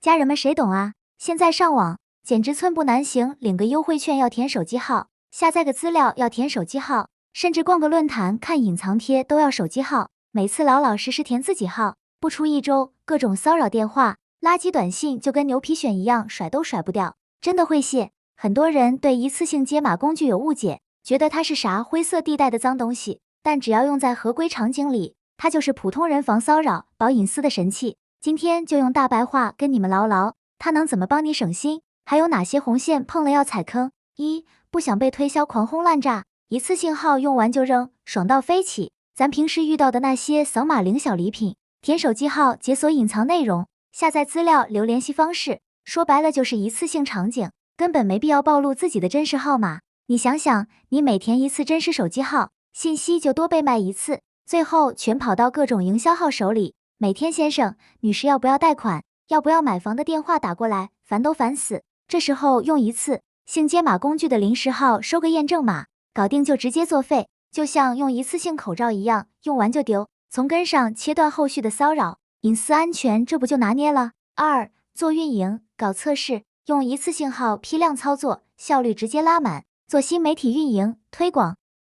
家人们谁懂啊？现在上网简直寸步难行，领个优惠券要填手机号，下载个资料要填手机号，甚至逛个论坛看隐藏贴都要手机号，每次老老实实填自己号，不出一周，各种骚扰电话、垃圾短信就跟牛皮癣一样，甩都甩不掉，真的会谢。很多人对一次性解码工具有误解，觉得它是啥灰色地带的脏东西，但只要用在合规场景里，它就是普通人防骚扰、保隐私的神器。今天就用大白话跟你们唠唠，它能怎么帮你省心，还有哪些红线碰了要踩坑。一、不想被推销狂轰滥炸，一次性号用完就扔，爽到飞起。咱平时遇到的那些扫码领小礼品、填手机号、解锁隐藏内容、下载资料、留联系方式，说白了就是一次性场景，根本没必要暴露自己的真实号码。你想想，你每填一次真实手机号，信息就多被卖一次，最后全跑到各种营销号手里。每天先生、女士要不要贷款，要不要买房的电话打过来，烦都烦死。这时候用一次性解码工具的临时号收个验证码，搞定就直接作废，就像用一次性口罩一样，用完就丢，从根上切断后续的骚扰，隐私安全这不就拿捏了。二、做运营、搞测试，用一次性号批量操作，效率直接拉满。做新媒体运营、推广、